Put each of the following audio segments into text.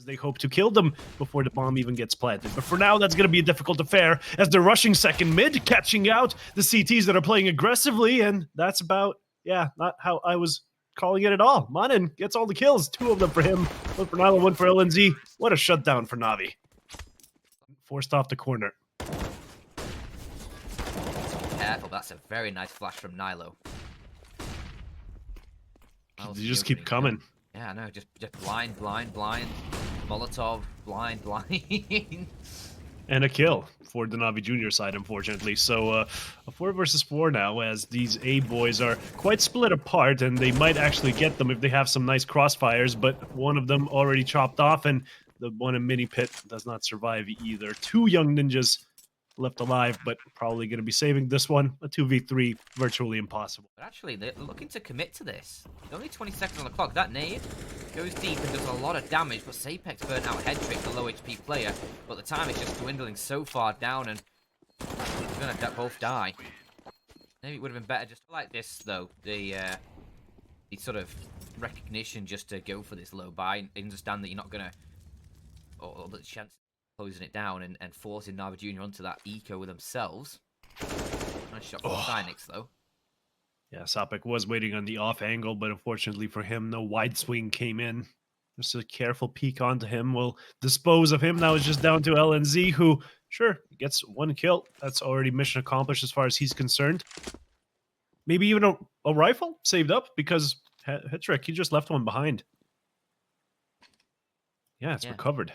they hope to kill them before the bomb even gets planted. But for now, that's going to be a difficult affair as they're rushing second mid, catching out the CTs that are playing aggressively, and that's about, yeah, not how I was calling it at all. Manin gets all the kills, 2 of them for him, 1 for Nilo, 1 for LNZ. What a shutdown for Navi. Forced off the corner. Careful, that's a very nice flash from Nilo. You just keep coming. Yeah, I know, just blind, Molotov, blind. And a kill for the NAVI Junior side, unfortunately. So a 4 versus 4 now, as these A boys are quite split apart, and they might actually get them if they have some nice crossfires, but one of them already chopped off, and the one in mini pit does not survive either. 2 young ninjas left alive, but probably going to be saving this one. A 2v3, virtually impossible. But actually, they're looking to commit to this. Only 20 seconds on the clock. That nade goes deep and does a lot of damage, but Sapec's burnt out Headtrick, the low HP player. But the time is just dwindling so far down, and they're going to both die. Maybe it would have been better just like this, though. The sort of recognition just to go for this low buy. Understand that you're not going to... or the chance closing it down and forcing NAVI Junior onto that eco with themselves. Nice shot from Synyx, though. Yeah, Sapec was waiting on the off angle, but unfortunately for him, no wide swing came in. Just a careful peek onto him will dispose of him. Now it's just down to LNZ, who, sure, gets 1 kill. That's already mission accomplished as far as he's concerned. Maybe even a rifle saved up, because Headtrick, he just left one behind. Yeah, it's recovered.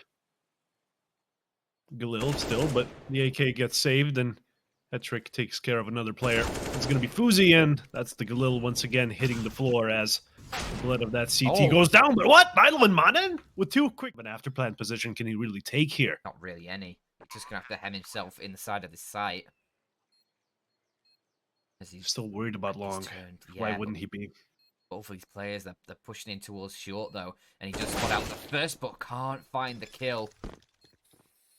Galil still, but the AK gets saved, and Headtrick takes care of another player. It's going to be phzy, and that's the Galil once again hitting the floor as the blood of that CT goes down. But what? Nilo and Manin with 2 quick. But after plant position can he really take here? Not really any. Just going to have to hem himself in the side of the site. He's still worried about long. Why wouldn't he be? Both of these players, they're pushing in towards short, though. And he just got out the first, but can't find the kill.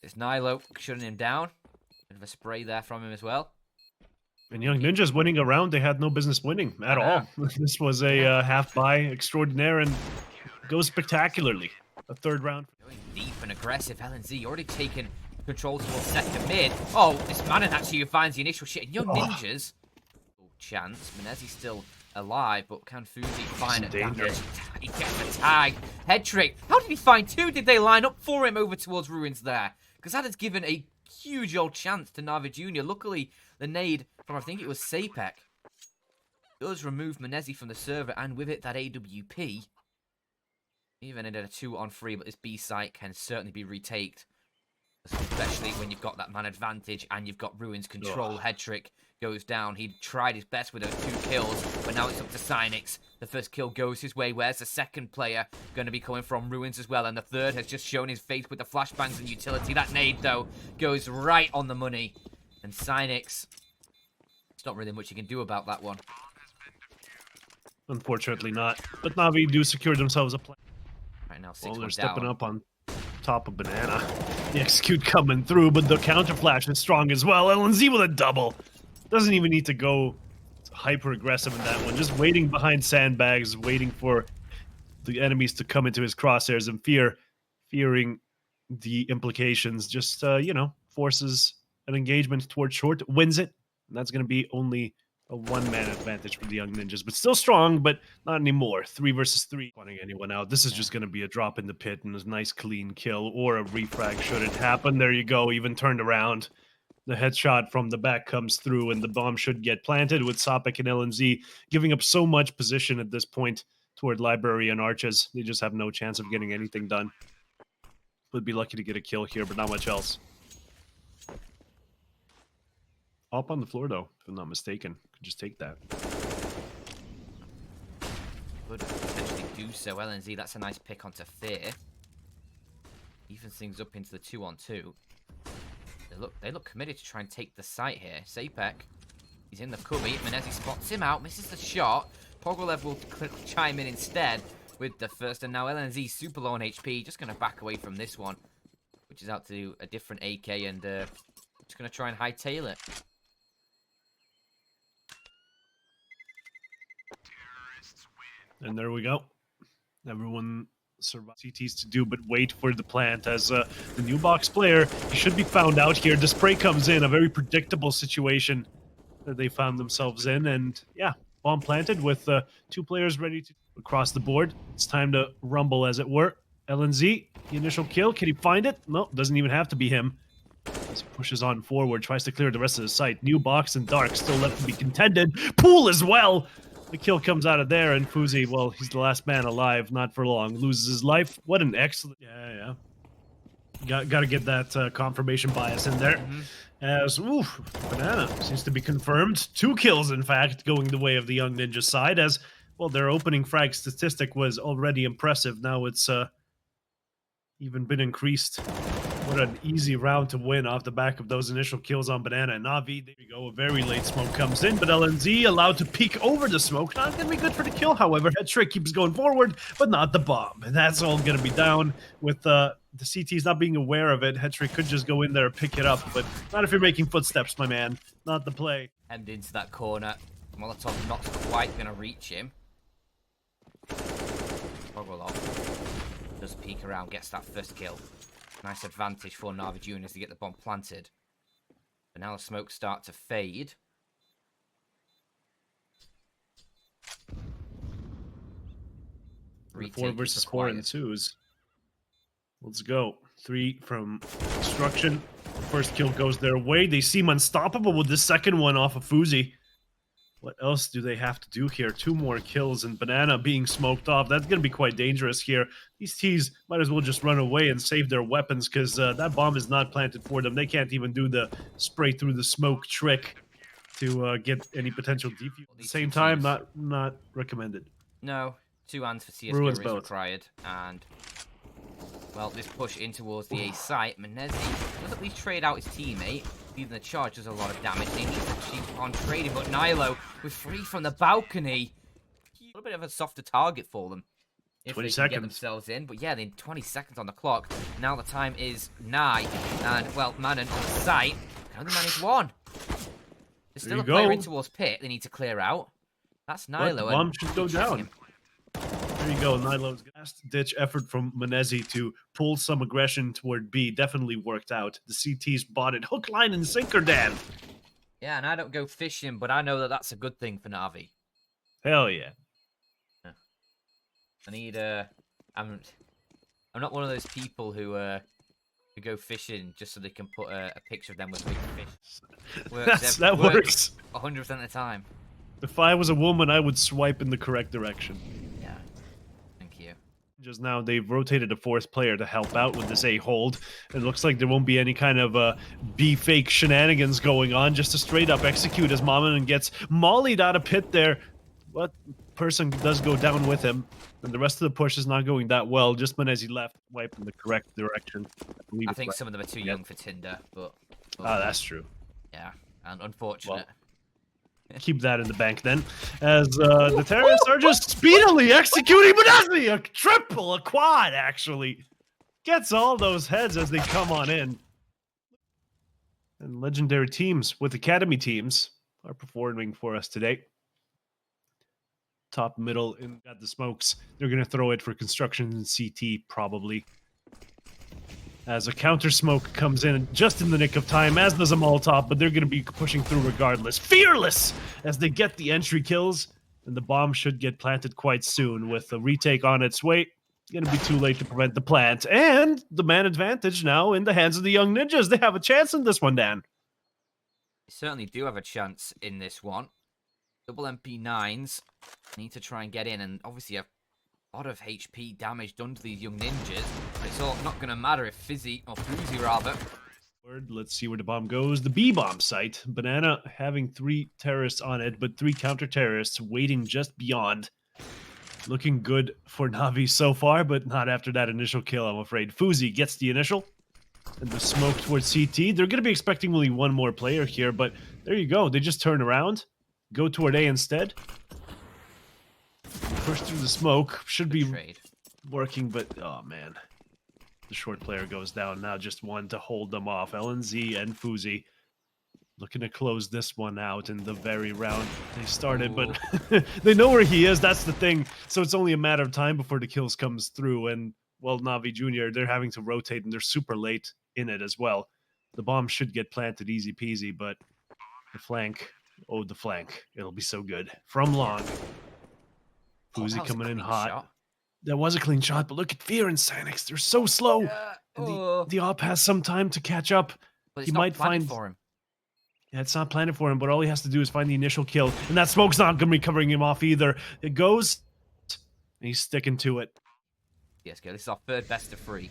It's Nilo shutting him down. Bit of a spray there from him as well. And Young Ninjas winning a round they had no business winning at all. This was a half buy extraordinaire and goes spectacularly. A 3rd round. Going deep and aggressive. LNZ already taken control towards second mid. Oh, this Manin actually finds the initial shit. And Young Ninjas. Chance. Menezzi's still alive, but can phzy find it? He gets the tag. Headtrick. How did he find 2? Did they line up for him over towards Ruins there? Because that has given a huge old chance to NAVI Junior. Luckily, the nade from, I think it was Sapec, does remove Menezzi from the server, and with it, that AWP. Even in a 2-on-3, but this B site can certainly be retaked. Especially when you've got that man advantage and you've got Ruins control. Headtrick goes down. He tried his best with those 2 kills, but now it's up to Synyx. The first kill goes his way. Where's the second player going to be coming from? Ruins as well, and the third has just shown his face with the flashbangs and utility. That nade, though, goes right on the money. And Synyx, there's not really much you can do about that one. Unfortunately not. But Navi do secure themselves a play. Right now, 6 well, they're down. stepping up on top of Banana. The execute coming through, but the counter flash is strong as well. LNZ with a double. Doesn't even need to go hyper aggressive in that one. Just waiting behind sandbags, waiting for the enemies to come into his crosshairs and fearing the implications. Just, you know, forces an engagement towards short, wins it. And that's going to be only a 1-man advantage for the Young Ninjas, but still strong, but not anymore. 3 versus 3. Wanting anyone out. This is just going to be a drop in the pit and a nice clean kill or a refrag should it happen. There you go. Even turned around. The headshot from the back comes through, and the bomb should get planted with Sapec and LNZ giving up so much position at this point toward Library and Arches. They just have no chance of getting anything done. Would be lucky to get a kill here, but not much else. Up on the floor, though, if I'm not mistaken. Could just take that. Could potentially do so. LNZ, that's a nice pick onto Fear. Evens things up into the 2-on-2. They look committed to try and take the site here. Sapec, he's in the cubby. Menezzi spots him out, misses the shot. Pogolev will chime in instead with the first, and now LNZ super low on HP. Just going to back away from this one, which is out to a different AK, and just going to try and hightail it. And there we go. Everyone survive CTs to do but wait for the plant as the new box player. He should be found out here. dupreeh comes in, a very predictable situation that they found themselves in, and yeah, bomb planted with 2 players ready to across the board. It's time to rumble, as it were. LNZ, the initial kill. Can he find it? No, doesn't even have to be him. As he pushes on forward, tries to clear the rest of the site. New box and dark still left to be contended. Pool as well. The kill comes out of there, and phzy, well, he's the last man alive, not for long. Loses his life. What an excellent... Yeah. Got to get that confirmation bias in there. As, oof, Banana seems to be confirmed. 2 kills, in fact, going the way of the Young Ninja side, as, well, their opening frag statistic was already impressive. Now it's even been increased. What an easy round to win off the back of those initial kills on Banana and Navi. There we go, a very late smoke comes in, but LNZ allowed to peek over the smoke. Not going to be good for the kill, however. Cerq keeps going forward, but not the bomb. And that's all going to be down with the CTs not being aware of it. Cerq could just go in there and pick it up, but not if you're making footsteps, my man. Not the play. And into that corner. Molotov not quite going to reach him. Toggle off. Does peek around, gets that first kill. Nice advantage for NAVI Junior to get the bomb planted. But now the smoke start to fade. Retake 4 versus 4 and 2s. Let's go. 3 from Destruction. The first kill goes their way. They seem unstoppable with the second one off of phzy. What else do they have to do here? 2 more kills and Banana being smoked off. That's going to be quite dangerous here. These T's might as well just run away and save their weapons because that bomb is not planted for them. They can't even do the spray through the smoke trick to get any potential defuse. At the same time, not recommended. No, 2 hands for CSGO Ruins is both. required. And, well, this push in towards the A site. Menezzi does at least trade out his teammate. Even the charge does a lot of damage. They need to keep on trading, but Nilo with 3 from the balcony. A little bit of a softer target for them. If 20 they can seconds. get themselves in. But yeah, they need 20 seconds on the clock. Now the time is nigh. And, well, Manon on the site can only manage 1. There's still a player in towards pit they need to clear out. That's Nilo. The bomb should go down. There you go, Nilo's last-ditch effort from Menezzi to pull some aggression toward B definitely worked out. The CTs bought it hook, line, and sinker, Dan. Yeah, and I don't go fishing, but I know that that's a good thing for Navi. Hell yeah. I need I'm not one of those people who go fishing just so they can put a picture of them with big fish. That works 100% of the time. If I was a woman, I would swipe in the correct direction. Yeah. Thank you. Just now, they've rotated a 4th player to help out with this A hold. It looks like there won't be any kind of B fake shenanigans going on. Just a straight up execute as Mamonen gets mollied out of pit there. What person does go down with him? And the rest of the push is not going that well. Just Menezzi left, wipe in the correct direction. I think some of them are too young for Tinder, but that's true. Yeah, and unfortunate. Well, keep that in the bank then, as the terrorists are just speedily executing Menezzi! A triple, a quad, actually. Gets all those heads as they come on in. And legendary teams with academy teams are performing for us today. Top, middle, and got the smokes. They're going to throw it for construction and CT, probably. As a counter smoke comes in just in the nick of time, as does a Molotov, but they're going to be pushing through regardless. Fearless! As they get the entry kills, and the bomb should get planted quite soon with a retake on its way. It's going to be too late to prevent the plant. And the man advantage now in the hands of the Young Ninjas. They have a chance in this one, Dan. They certainly do have a chance in this one. Double MP9s need to try and get in, and obviously a lot of HP damage done to these Young Ninjas. But it's all not going to matter if phzy, or phzy rather. Let's see where the bomb goes. The B-bomb site. Banana having 3 terrorists on it, but 3 counter-terrorists waiting just beyond. Looking good for Navi so far, but not after that initial kill, I'm afraid. phzy gets the initial. And the smoke towards CT. They're going to be expecting only 1 more player here, but there you go. They just turn around. Go toward A instead. Push through the smoke. Should be working, but oh man. The short player goes down. Now just 1 to hold them off. LNZ and phzy. Looking to close this one out in the very round they started, but they know where he is. That's the thing. So it's only a matter of time before the kills comes through. And, well, NAVI Junior, they're having to rotate, and they're super late in it as well. The bomb should get planted easy peasy, but the flank, oh, the flank. It'll be so good. From long. phzy coming in hot. Shot. That was a clean shot, but look at Fear and Synyx. They're so slow. And the op has some time to catch up. But He might find for him. Yeah, it's not planted for him, but all he has to do is find the initial kill, and that smoke's not going to be covering him off either. It goes, and he's sticking to it. Yes, go. This is our third best of 3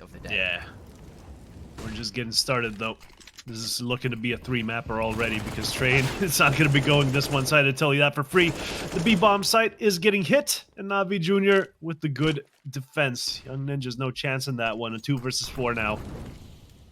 of the day. Yeah, we're just getting started though. This is looking to be a 3-mapper already because Train, it's not going to be going this one side. I tell you that for free. The B-bomb site is getting hit, and NAVI Junior with the good defense. Young Ninja's no chance in that one. A 2 versus 4 now.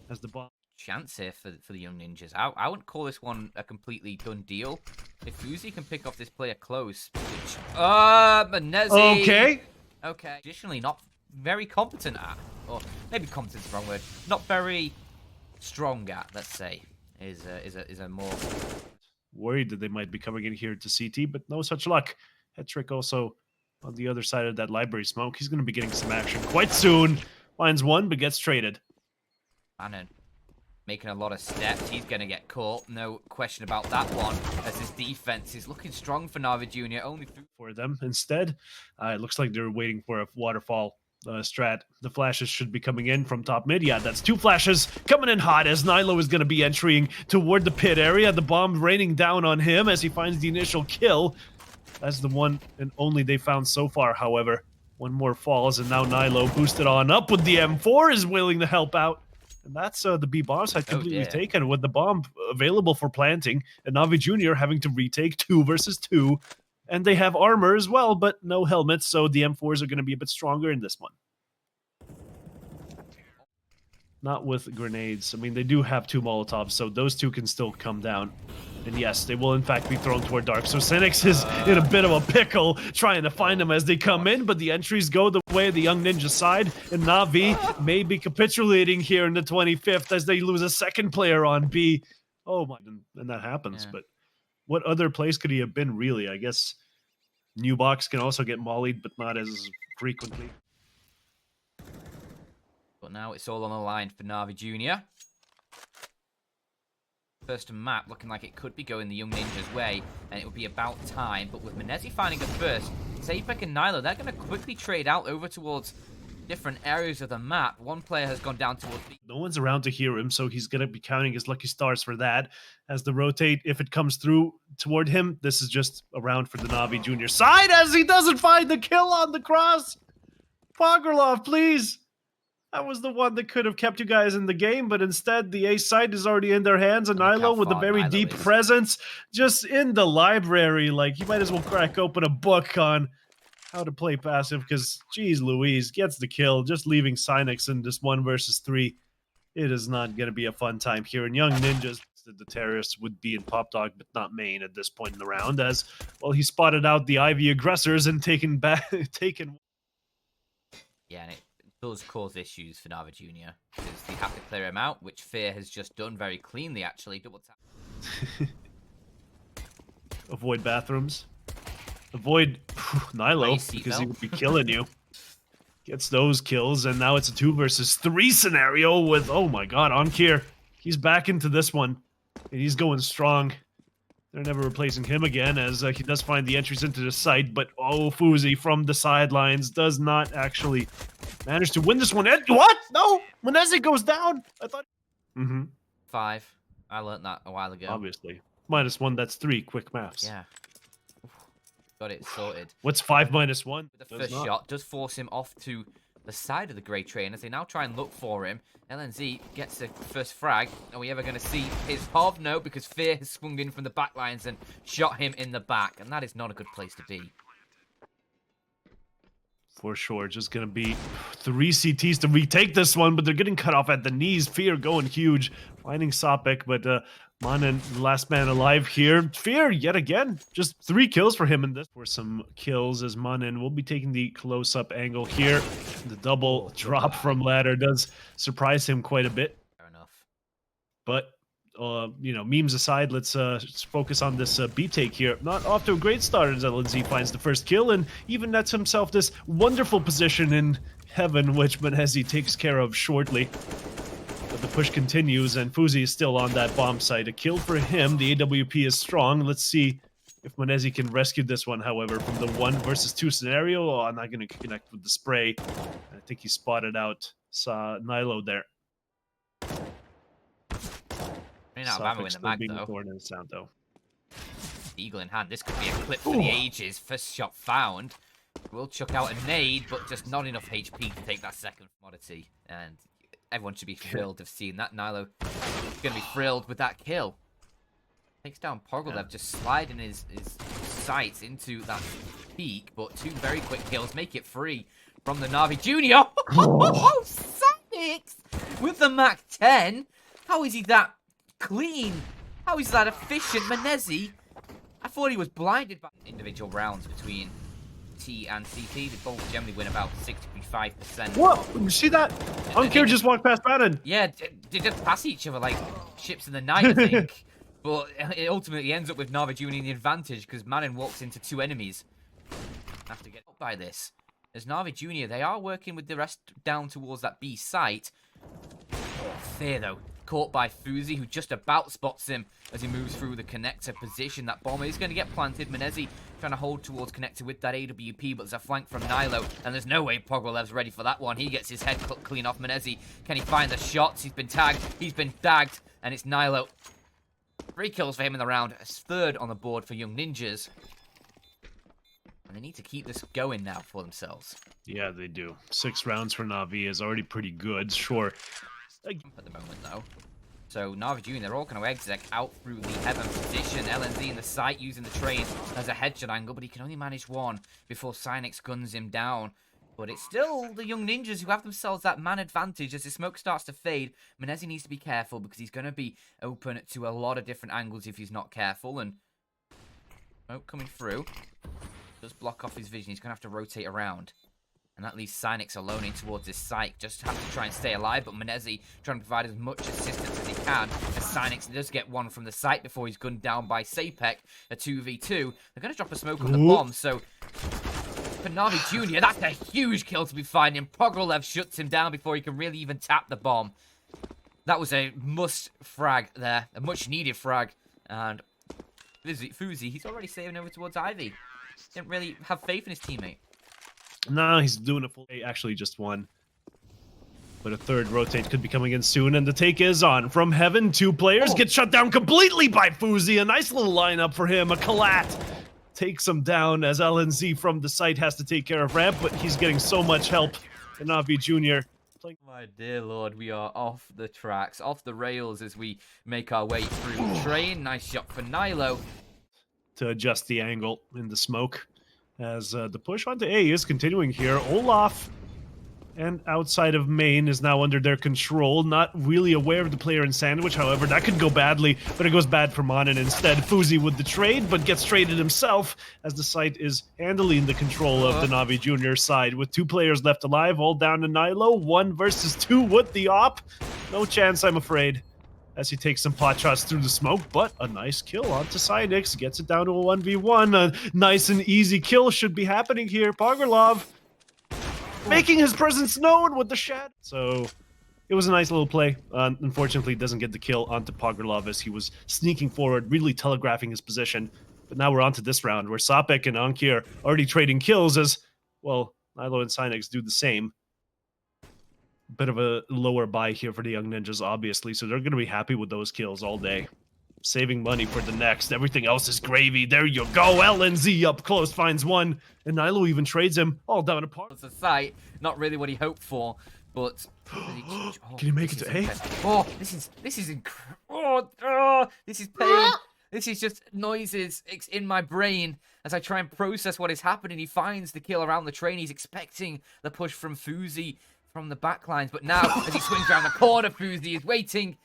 As the bomb. Chance here for the Young Ninjas. I wouldn't call this one a completely done deal. If phzy can pick off this player close, which Manezi. Okay. Additionally, not very competent at, or maybe competent's the wrong word. Not very strong at. Let's say is a more worried that they might be coming in here to CT, but no such luck. Cerq also on the other side of that library smoke. He's going to be getting some action quite soon. Finds one, but gets traded. Manon making a lot of steps. He's going to get caught. No question about that one, as his defense is looking strong for NAVI Junior. Only for them instead. It looks like they're waiting for a waterfall strat. The flashes should be coming in from top mid. Yeah, that's 2 flashes coming in hot as Nilo is going to be entering toward the pit area. The bomb raining down on him as he finds the initial kill. That's the one and only they found so far, however. One more falls, and now Nilo boosted on up with the M4 is willing to help out. And that's the B-bomb side completely taken with the bomb available for planting. And NAVI Junior having to retake 2 versus 2. And they have armor as well, but no helmets, so the M4s are going to be a bit stronger in this one. Not with grenades. I mean, they do have 2 Molotovs, so those 2 can still come down. And yes, they will in fact be thrown toward dark. So Synyx is in a bit of a pickle trying to find them as they come in, but the entries go the way of the Young Ninja side, and NAVI may be capitulating here in the 25th as they lose a 2nd player on B. Oh my, and that happens, but what other place could he have been, really? I guess New Box can also get mollied, but not as frequently. But now it's all on the line for NAVI Junior. First map looking like it could be going the Young Ninja's way, and it would be about time. But with Manezi finding a first, Sapec and Nilo, they're going to quickly trade out over towards different areas of the map. One player has gone down towards the... No one's around to hear him, so he's going to be counting his lucky stars for that. As the rotate, if it comes through toward him, this is just a round for the NAVI Junior side as he doesn't find the kill on the cross. Pogrelov, please. That was the one that could have kept you guys in the game, but instead the ace side is already in their hands, and Nilo with a very deep presence just in the library. Like, you might as well crack open a book on how to play passive, because, geez Louise, gets the kill, just leaving Synyx in this 1 versus 3. It is not going to be a fun time here, and Young Ninjas, the terrorists would be in Pop Dog, but not main at this point in the round, as, well, he spotted out the Ivy aggressors and taken... Yeah, and it does cause issues for NAVI Junior, because they have to clear him out, which Fear has just done very cleanly, actually. Double tap. Avoid bathrooms. Avoid Nilo, because he would be killing you. Gets those kills, and now it's a 2 versus 3 scenario with, oh my god, Aunkere. He's back into this one, and he's going strong. They're never replacing him again, as he does find the entries into the site, but oh, phzy from the sidelines does not actually manage to win this one. What? No! Manezi goes down! I thought... 5. I learned that a while ago. Obviously. -1, that's 3. Quick maths. Yeah. Got it sorted. What's 5 minus 1? The first shot does force him off to the side of the Grey Train as they now try and look for him. LNZ gets the first frag. Are we ever going to see his Hov? No, because Fear has swung in from the back lines and shot him in the back. And that is not a good place to be. For sure. Just going to be 3 CTs to retake this one, but they're getting cut off at the knees. Fear going huge. Finding Sapec, but Manen, last man alive here. Fear, yet again. Just 3 kills for him in this. For some kills as Manen will be taking the close-up angle here. The double drop from ladder does surprise him quite a bit. Fair enough. But you know, memes aside, let's focus on this B take here. Not off to a great start as LNZ finds the first kill and even nets himself this wonderful position in heaven, which Brehze takes care of shortly. But the push continues and phzy is still on that bomb site. A kill for him. The AWP is strong. Let's see if Brehze can rescue this one, however, from the 1 versus 2 scenario. Oh, I'm not going to connect with the spray. I think he spotted out Nilo there. Running out of ammo in the mag, though. Eagle in hand. This could be a clip for the ages. First shot found. Will chuck out a nade, but just not enough HP to take that second commodity. And everyone should be thrilled of seeing that. Nilo is going to be thrilled with that kill. Takes down Poglev, just sliding his sights into that peak, but 2 very quick kills make it free from the NAVI Junior. Oh, Synyx with the Mac 10. How is he that clean? How is that efficient? Brehze, I thought he was blinded by individual rounds between T and CT. They both generally win about 65%. What? You see that? Aunkere just walked past Brollan. Yeah, they just pass each other like ships in the night, I think. But it ultimately ends up with NAVI Junior in the advantage because Manon walks into 2 enemies. Have to get up by this. As NAVI Junior, they are working with the rest down towards that B site. Fair though. Caught by phzy, who just about spots him as he moves through the connector position. That bomb is going to get planted. Brehze trying to hold towards connector with that AWP, but there's a flank from Nilo, and there's no way Poglev's ready for that one. He gets his head cut clean off Brehze. Can he find the shots? He's been tagged. He's been dagged, and it's Nilo. 3 kills for him in the round. It's 3rd on the board for Young Ninjas. And they need to keep this going now for themselves. Yeah, they do. 6 rounds for Navi is already pretty good, sure. At the moment, though. So, NAVI Junior, they're all kind of exec out through the heaven position. LNZ in the site using the train as a headshot angle, but he can only manage 1 before Synyx guns him down. But it's still the Young Ninjas who have themselves that man advantage as the smoke starts to fade. Brehze needs to be careful because he's going to be open to a lot of different angles if he's not careful. And smoke coming through does block off his vision. He's going to have to rotate around. And that leaves Synyx alone in towards this site. Just have to try and stay alive, but Brehze trying to provide as much assistance as he can. As Synyx does get 1 from the site before he's gunned down by Sapec, a 2v2. They're going to drop a smoke on the bomb, so for NAVI Junior, that's a huge kill to be finding. Poglev shuts him down before he can really even tap the bomb. That was a must frag there, a much needed frag. And phzy, he's already saving over towards Ivy. Didn't really have faith in his teammate. No, he's doing a full... Actually, just 1. But a 3rd rotate could be coming in soon, and the take is on. From heaven, 2 players get shut down completely by phzy. A nice little lineup for him. A collat takes him down as LNZ from the site has to take care of ramp, but he's getting so much help. And NAVI Junior... My dear lord, we are off the tracks, off the rails as we make our way through the train. Nice shot for Nilo. To adjust the angle in the smoke. As the push onto A is continuing here. Olaf and outside of main is now under their control. Not really aware of the player in sandwich, however, that could go badly, but it goes bad for Manon instead. phzy with the trade, but gets traded himself as the site is handling the control of the NAVI Junior side. With 2 players left alive, all down to Nilo. 1 versus 2 with the op. No chance, I'm afraid, as he takes some pot shots through the smoke, but a nice kill onto Synyx. Gets it down to a 1v1. A nice and easy kill should be happening here. Poglev making his presence known with the shot. So it was a nice little play. Unfortunately, doesn't get the kill onto Poglev as he was sneaking forward, really telegraphing his position. But now we're on to this round where Sapec and Aunkere already trading kills as, well, Nilo and Synyx do the same. Bit of a lower buy here for the Young Ninjas, obviously, so they're going to be happy with those kills all day. Saving money for the next. Everything else is gravy. There you go. LNZ up close finds 1, and Nilo even trades him all down apart. It's a sight, not really what he hoped for, but can you make it to A? Oh, this is incredible. Oh, this is pain. This is just noises in my brain as I try and process what is happening. He finds the kill around the train. He's expecting the push from phzy from the backlines, but now as he swings around the corner, phzy is waiting.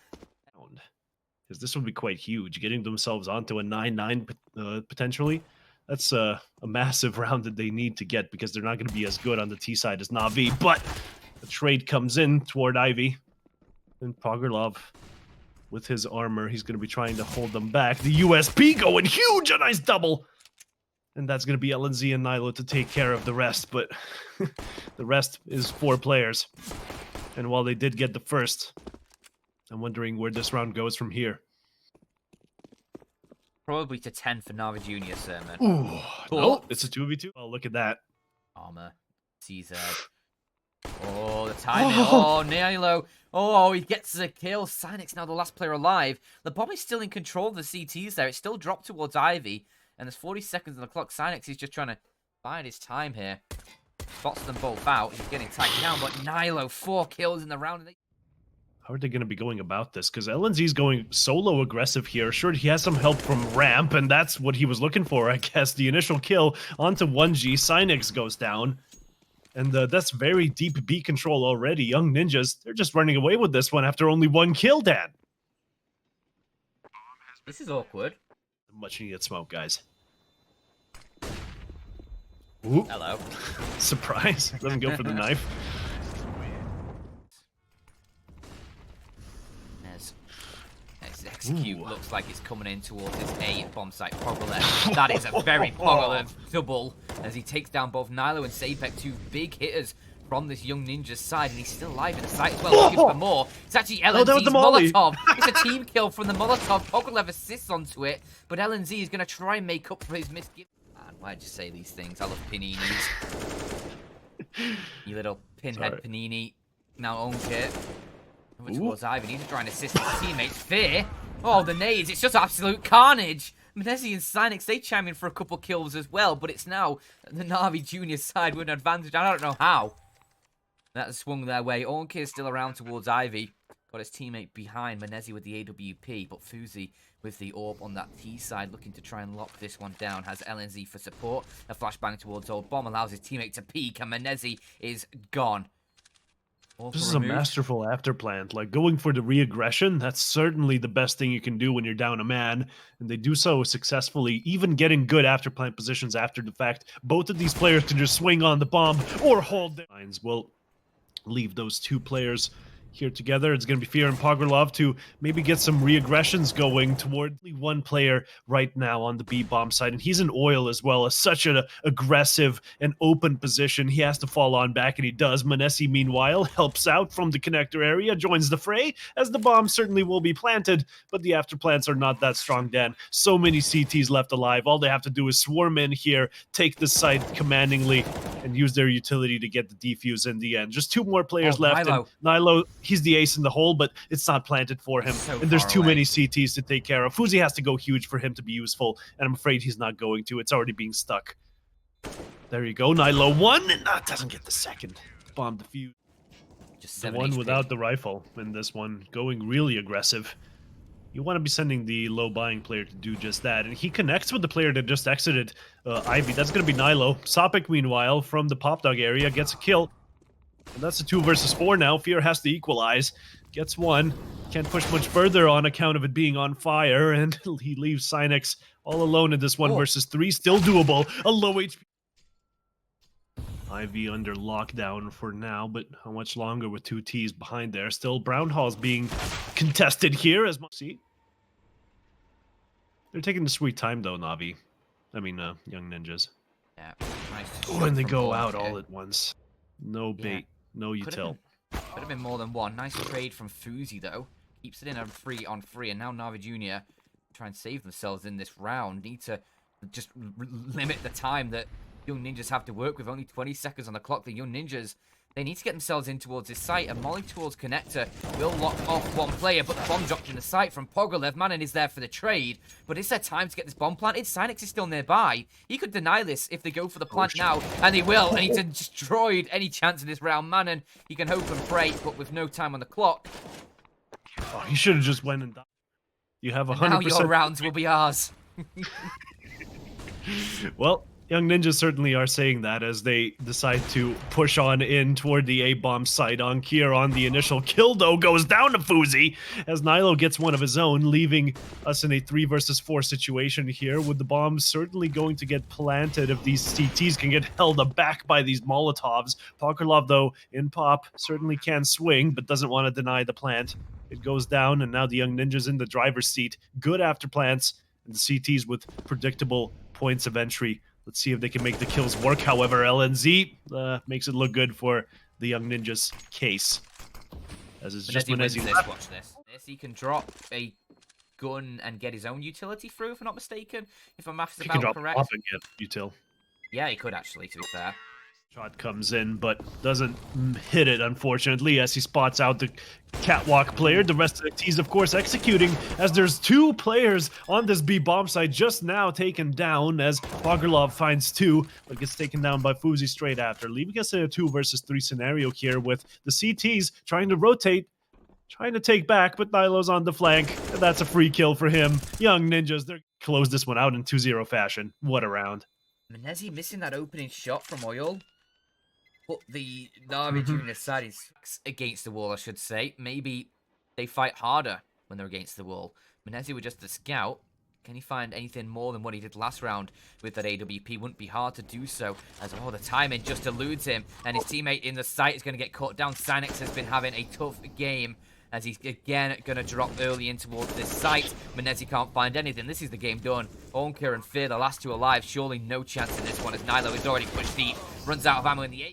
Because this would be quite huge, getting themselves onto a 9-9 potentially. That's a massive round that they need to get because they're not going to be as good on the T side as Navi. But the trade comes in toward Ivy, and Poglev with his armor. He's going to be trying to hold them back. The USP going huge, a nice double. And that's going to be LNZ and nilo to take care of the rest, but the rest is 4 players. And while they did get the first, I'm wondering where this round goes from here. Probably to 10 for NAVI Junior, Sermon. Ooh, no, it's a 2v2. Oh, look at that. Armor, CZ. Oh, the timing. Oh, nilo. Oh, he gets the kill. Synyx now the last player alive. The bomb is still in control of the CTs there. It's still dropped towards Ivy. And there's 40 seconds on the clock. Synyx is just trying to bide his time here. Spots them both out. He's getting tagged down. But nilo, 4 kills in the round. How are they going to be going about this? Because LNZ's going solo aggressive here. Sure, he has some help from Ramp, and that's what he was looking for, I guess. The initial kill onto 1G. Synyx goes down. And that's very deep B control already. Young Ninjas, they're just running away with this one after only 1 kill, Dan. This is awkward. Much needed smoke, guys. Ooh. Hello. Surprise. Doesn't go for the knife. Execute looks like it's coming in towards this A bomb site. Poggle. That is a very Poggle double as he takes down both nilo and Sapec, 2 big hitters from this young ninja's side, and he's still alive in the site as well, looking for more. It's actually LNZ's Molotov. It's a team kill from the Molotov. Poggle assists onto it, but LNZ is going to try and make up for his misgivings. Man, why'd you say these things? I love paninis. You little pinhead panini. Now Aunkere. Over towards Ivy. He's trying to assist his teammates. Fear. Oh, the nades. It's just absolute carnage. Brehze and Synyx, they chime in for a couple kills as well, but it's now the NAVI Junior side with an advantage. I don't know how. That swung their way. Aunkere is still around towards Ivy. Got his teammate behind. Brehze with the AWP, but phzy with the orb on that T side, looking to try and lock this one down. Has LNZ for support. A flashbang towards Old Bomb allows his teammate to peek, and Brehze is gone. This is a masterful afterplant. Like, going for the re-aggression, that's certainly the best thing you can do when you're down a man. And they do so successfully, even getting good afterplant positions after the fact. Both of these players can just swing on the bomb or hold their lines. We'll leave those 2 players here together. It's going to be Fear and Poggerlov to maybe get some re-aggressions going toward 1 player right now on the B bomb side, and he's in oil as well. As such an aggressive and open position, he has to fall on back, and he does. Brehze, meanwhile, helps out from the connector area, joins the fray, as the bomb certainly will be planted, but the afterplants are not that strong, Dan. So many CTs left alive. All they have to do is swarm in here, take the site commandingly, and use their utility to get the defuse in the end. Just 2 more players left, and nilo, he's the ace in the hole, but it's not planted for him. And there's too many CTs to take care of. phzy has to go huge for him to be useful, and I'm afraid he's not going to. It's already being stuck. There you go. nilo 1, and doesn't get the second. Bomb defused. Just the one without the rifle in this one, going really aggressive. You want to be sending the low buying player to do just that. And he connects with the player that just exited Ivy. That's going to be nilo. Sapec, meanwhile, from the pop dog area, gets a kill. And that's a 2 versus 4 now. Fear has to equalize. Gets 1. Can't push much further on account of it being on fire. And he leaves Synyx all alone in this 1 versus 3. Still doable. A low HP. Ivy under lockdown for now, but how much longer with 2 Ts behind there? Still, Brown Hall's being contested here as much. See? They're taking the sweet time though, Navi. I mean, Young Ninjas. Yeah, nice. Oh, and they go out all at once. No bait, no util. Could have been more than 1. Nice trade from phzy though. Keeps it in a 3-on-3, and now NAVI Junior try and save themselves in this round. Need to just limit the time that Young Ninjas have to work with. Only 20 seconds on the clock. The Young Ninjas, they need to get themselves in towards this site. A molly towards connector will lock off 1 player, but the bomb dropped in the site from Poggerlev. Manon is there for the trade, but is there time to get this bomb planted? Synyx is still nearby. He could deny this if they go for the plant now, and they will, and he's destroyed any chance of this round. Manon, he can hope and pray, but with no time on the clock. Oh, he should have just went and died. You have 100%. Now your rounds will be ours. Well, Young Ninjas certainly are saying that as they decide to push on in toward the A-bomb site. Aunkere on the initial kill, though, goes down to phzy as nilo gets 1 of his own, leaving us in a 3 versus 4 situation here, with the bombs certainly going to get planted if these CTs can get held aback by these Molotovs. Poggerlov, though, in pop, certainly can swing, but doesn't want to deny the plant. It goes down, and now the Young Ninjas in the driver's seat. Good after plants, and the CTs with predictable points of entry. Let's see if they can make the kills work. However, LNZ makes it look good for the Young Ninjas case. As it's just wins Menezzi. this. Watch this. He can drop a gun and get his own utility through, if I'm not mistaken. If my maths He can about drop correct. off and get util. Yeah, he could actually, to be fair. Shot comes in, but doesn't hit it, unfortunately, as he spots out the catwalk player. The rest of the T's, of course, executing, as there's 2 players on this B bomb site just now taken down, as Bogerlov finds 2, but gets taken down by phzy straight after, leaving us in a 2 versus 3 scenario here with the CTs trying to rotate, trying to take back, but Nilo's on the flank, and that's a free kill for him. Young Ninjas, they close this one out in 2-0 fashion. What a round. Menezzi missing that opening shot from Oil. But the NAVI Junior side is against the wall, I should say. Maybe they fight harder when they're against the wall. Menezzi with just a scout. Can he find anything more than what he did last round with that AWP? Wouldn't be hard to do so, as the timing just eludes him, and his teammate in the site is going to get cut down. Synyx has been having a tough game, as he's again going to drop early in towards this site. Menezzi can't find anything. This is the game done. Aunkere and Fear, the last 2 alive. Surely no chance in this one, as Nilo is already pushed deep. Runs out of ammo in the 8.